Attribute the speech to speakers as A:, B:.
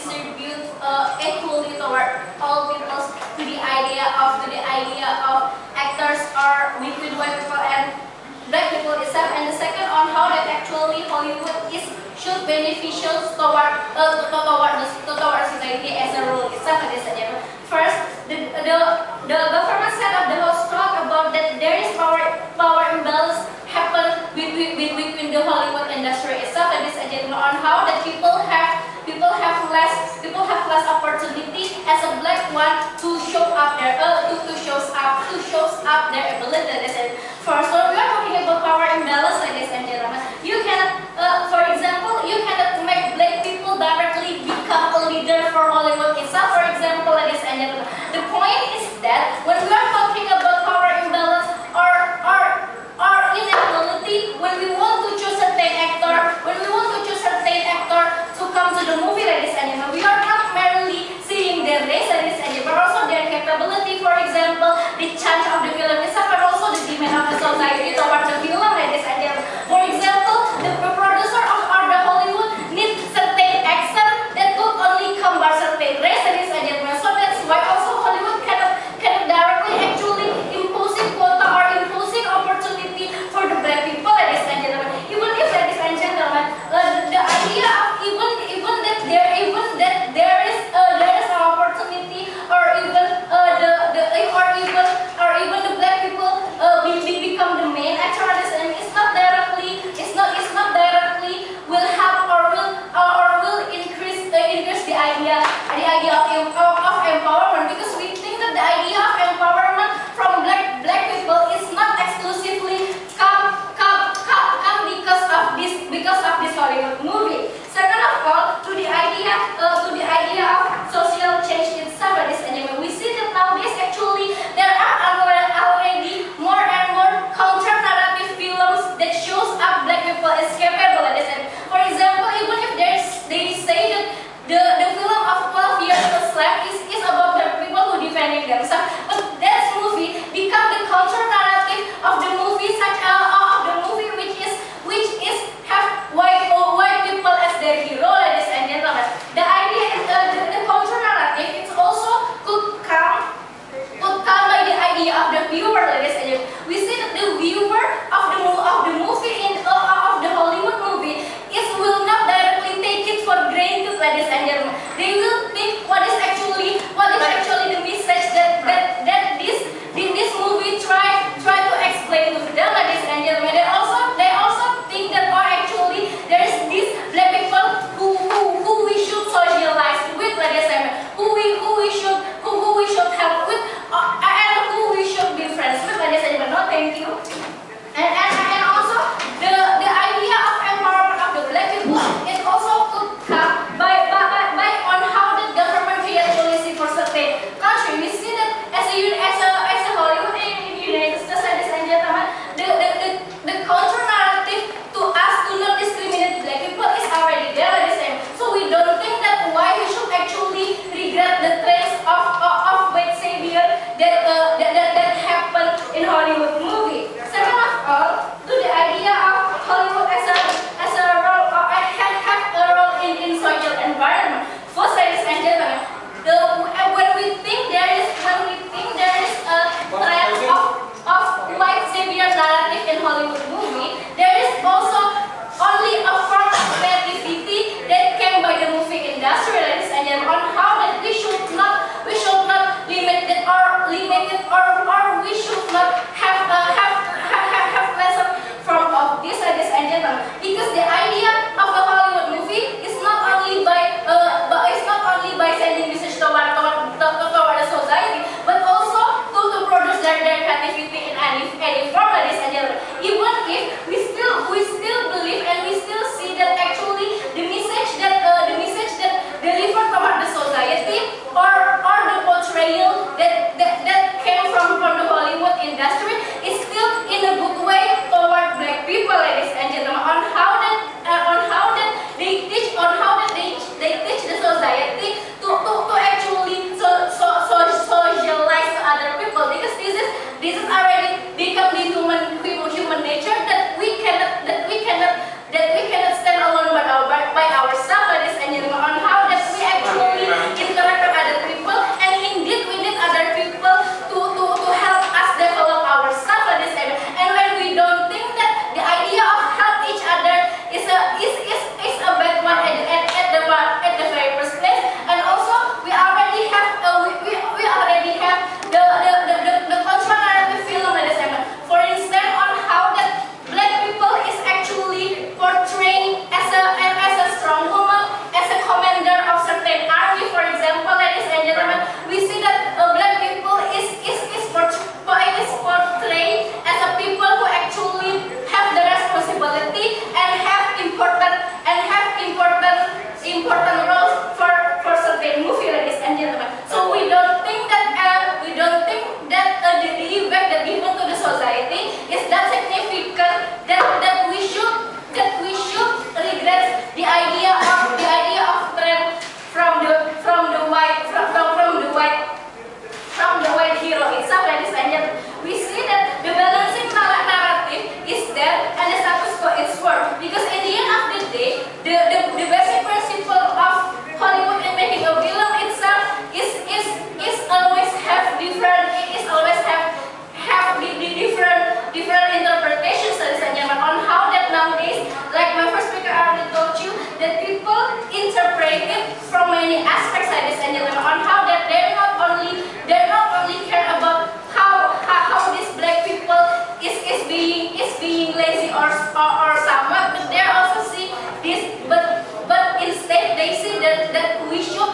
A: distribute equally toward all people to the idea of actors are between white people and black people itself, and the second on how that actually Hollywood should beneficial toward society as a rule itself. First, the government set up the whole talk about that there is power imbalance happen between the Hollywood industry itself, and this agenda on how that people have less opportunity as a black one to show up their abilities. And first, when we are talking about power imbalance, ladies and gentlemen, you can, for example, you cannot make black people directly become a leader for Hollywood itself. For example, ladies and gentlemen, the point is that when we are talking about power imbalance or inequality, when we want to choose certain actor, to come to the movie, ladies and gentlemen, we are not merely seeing their race, ladies and gentlemen, but also their capability. For example, the chance of the film itself, but also the demand of the society towards the film, ladies and gentlemen. For example, the producer or the ladies and gentlemen, on how that they're not only care about how these black people is being lazy or somewhat, but they also see this, but instead they see that we should